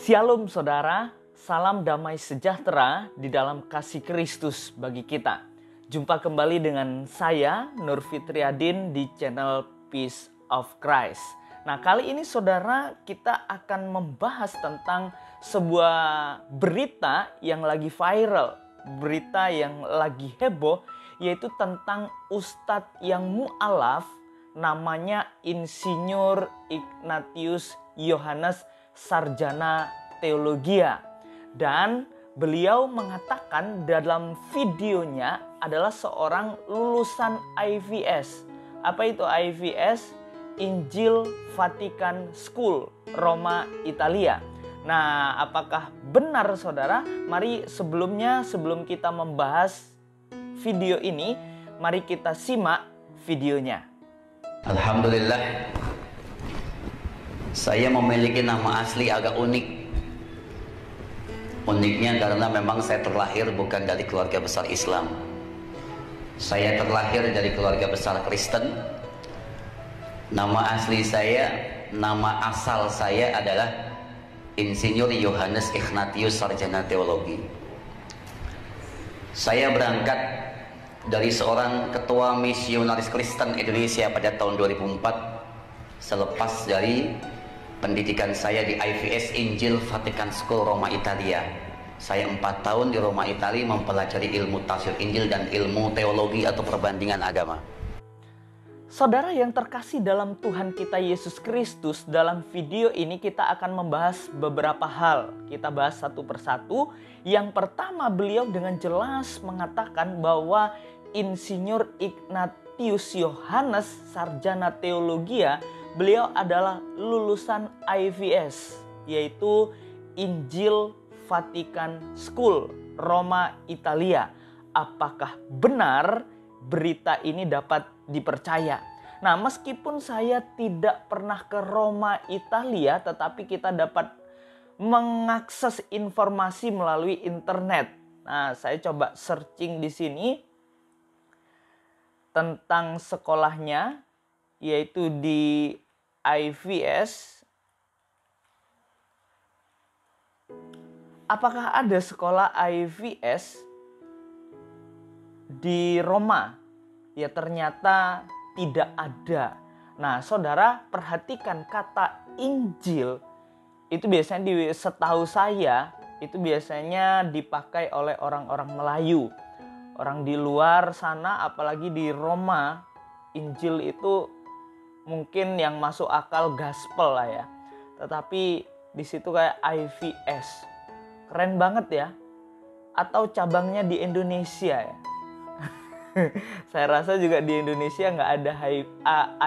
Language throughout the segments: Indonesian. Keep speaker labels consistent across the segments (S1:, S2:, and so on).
S1: Shalom saudara, salam damai sejahtera di dalam kasih Kristus bagi kita. Jumpa kembali dengan saya, Nur Fitriadin, di channel Peace of Christ. Nah, kali ini saudara, kita akan membahas tentang sebuah berita yang lagi viral, berita yang lagi heboh, yaitu tentang Ustadz yang mu'alaf, namanya Insinyur Ignatius Yohanes Sarjana Teologia, dan beliau mengatakan dalam videonya adalah seorang lulusan IVS. Apa itu IVS? Injil Vatican School, Roma, Italia. Nah, apakah benar saudara? Mari sebelum kita membahas video ini, mari kita simak videonya.
S2: Alhamdulillah, saya memiliki nama asli agak unik. Uniknya karena memang saya terlahir bukan dari keluarga besar Islam. Saya terlahir dari keluarga besar Kristen. Nama asli saya, nama asal saya adalah Insinyur Yohanes Ignatius Sarjana Teologi. Saya berangkat dari seorang ketua misionaris Kristen Indonesia pada tahun 2004 selepas dari pendidikan saya di IVS Injil Vatican School Roma, Italia. Saya 4 tahun di Roma, Italia mempelajari ilmu tafsir Injil dan ilmu teologi atau perbandingan agama.
S1: Saudara yang terkasih dalam Tuhan kita Yesus Kristus, dalam video ini kita akan membahas beberapa hal. Kita bahas satu persatu. Yang pertama, beliau dengan jelas mengatakan bahwa Insinyur Ignatius Yohanes Sarjana Teologia, beliau adalah lulusan IVS, yaitu Injil Vatican School, Roma, Italia. Apakah benar berita ini dapat dipercaya? Nah, meskipun saya tidak pernah ke Roma, Italia, tetapi kita dapat mengakses informasi melalui internet. Nah, saya coba searching di sini tentang sekolahnya, yaitu di IVS. Apakah ada sekolah IVS di Roma? Ya, ternyata tidak ada. Nah, saudara, perhatikan kata Injil itu biasanya setahu saya itu biasanya dipakai oleh orang-orang Melayu. Orang di luar sana, apalagi di Roma, Injil itu mungkin yang masuk akal gospel lah ya. Tetapi di situ kayak IVS. Keren banget ya. Atau cabangnya di Indonesia ya. Saya rasa juga di Indonesia nggak ada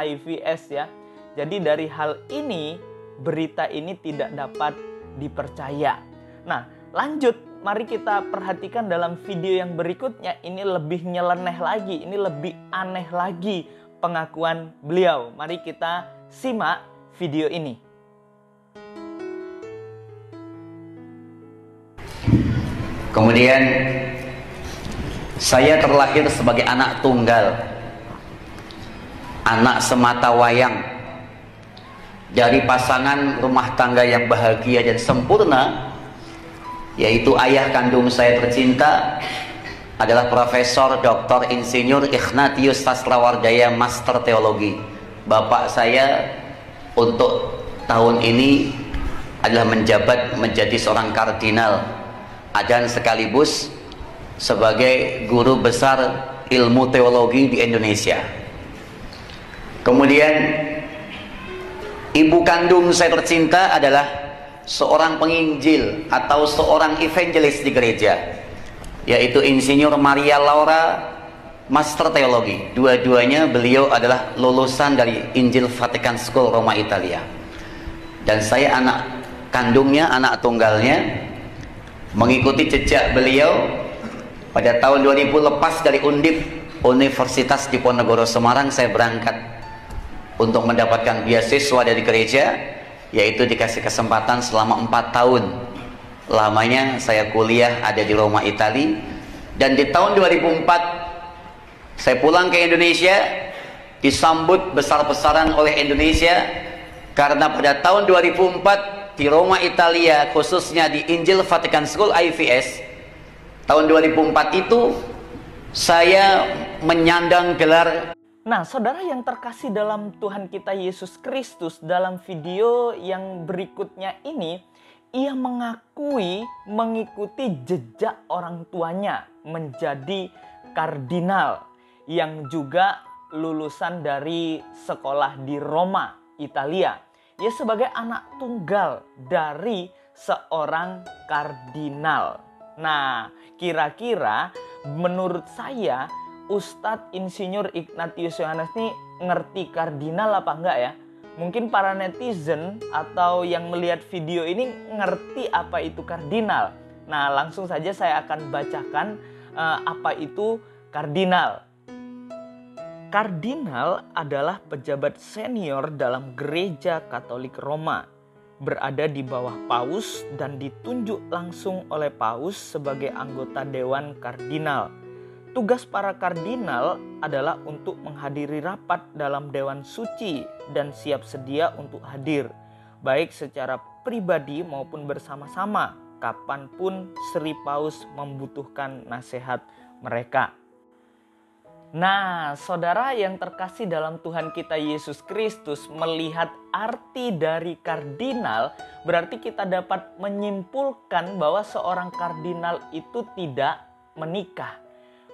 S1: IVS ya. Jadi dari hal ini, berita ini tidak dapat dipercaya. Nah, lanjut. Mari kita perhatikan dalam video yang berikutnya. Ini lebih nyeleneh lagi. Ini lebih aneh lagi pengakuan beliau. Mari kita simak video ini.
S2: Kemudian saya terlahir sebagai anak tunggal, anak semata wayang dari pasangan rumah tangga yang bahagia dan sempurna, yaitu ayah kandung saya tercinta adalah Profesor Dr. Insinyur Ignatius Sastrawardaya Master Teologi. Bapak saya untuk tahun ini adalah menjabat menjadi seorang kardinal dan sekaligus sebagai guru besar ilmu teologi di Indonesia. Kemudian ibu kandung saya tercinta adalah seorang penginjil atau seorang evangelis di gereja, yaitu Insinyur Maria Laura Master Teologi. Dua-duanya beliau adalah lulusan dari Injil Vatican School Roma, Italia. Dan saya anak kandungnya, anak tunggalnya, mengikuti jejak beliau. Pada tahun 2000 lepas dari Undip, Universitas Diponegoro Semarang, saya berangkat untuk mendapatkan beasiswa dari gereja, yaitu dikasih kesempatan selama 4 tahun lamanya saya kuliah ada di Roma, Italia. Dan di tahun 2004 saya pulang ke Indonesia, disambut besar-besaran oleh Indonesia, karena pada tahun 2004 di Roma, Italia, khususnya di Injil Vatican School IVS, tahun 2004 itu saya menyandang gelar.
S1: Nah, saudara yang terkasih dalam Tuhan kita Yesus Kristus, dalam video yang berikutnya ini, ia mengakui mengikuti jejak orang tuanya menjadi kardinal yang juga lulusan dari sekolah di Roma, Italia. Ia sebagai anak tunggal dari seorang kardinal. Nah, kira-kira menurut saya Ustadz Insinyur Ignatius Yohanes ini ngerti kardinal apa enggak ya? Mungkin para netizen atau yang melihat video ini ngerti apa itu kardinal. Nah, langsung saja saya akan bacakan apa itu kardinal. Kardinal adalah pejabat senior dalam Gereja Katolik Roma, berada di bawah paus dan ditunjuk langsung oleh paus sebagai anggota Dewan Kardinal. Tugas para kardinal adalah untuk menghadiri rapat dalam Dewan Suci dan siap sedia untuk hadir, baik secara pribadi maupun bersama-sama, kapanpun Sri Paus membutuhkan nasihat mereka. Nah, saudara yang terkasih dalam Tuhan kita Yesus Kristus, melihat arti dari kardinal, berarti kita dapat menyimpulkan bahwa seorang kardinal itu tidak menikah.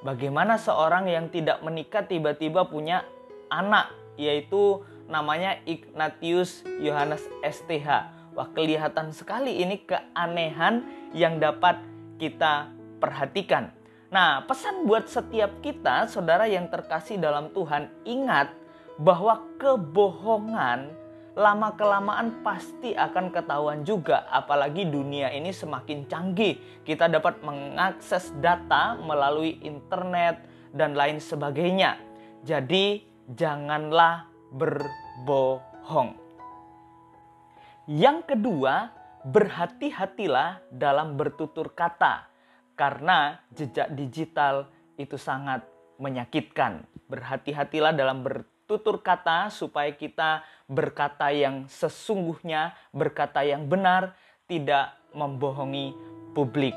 S1: Bagaimana seorang yang tidak menikah tiba-tiba punya anak, yaitu namanya Ignatius Yohanes STH. Wah, kelihatan sekali ini keanehan yang dapat kita perhatikan. Nah, pesan buat setiap kita, saudara yang terkasih dalam Tuhan, ingat bahwa kebohongan lama-kelamaan pasti akan ketahuan juga. Apalagi dunia ini semakin canggih. Kita dapat mengakses data melalui internet dan lain sebagainya. Jadi, janganlah berbohong. Yang kedua, berhati-hatilah dalam bertutur kata. Karena jejak digital itu sangat menyakitkan. Berhati-hatilah dalam bertutur kata supaya kita berkata yang sesungguhnya, berkata yang benar, tidak membohongi publik.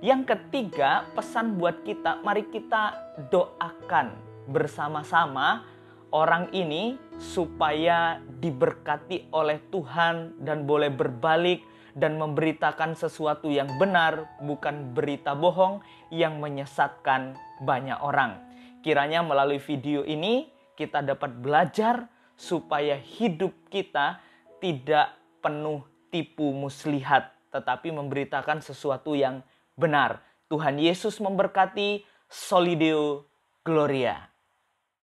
S1: Yang ketiga, pesan buat kita, mari kita doakan bersama-sama orang ini supaya diberkati oleh Tuhan dan boleh berbalik dan memberitakan sesuatu yang benar, bukan berita bohong yang menyesatkan banyak orang. Kiranya melalui video ini kita dapat belajar supaya hidup kita tidak penuh tipu muslihat, tetapi memberitakan sesuatu yang benar. Tuhan Yesus memberkati. Solideo Gloria.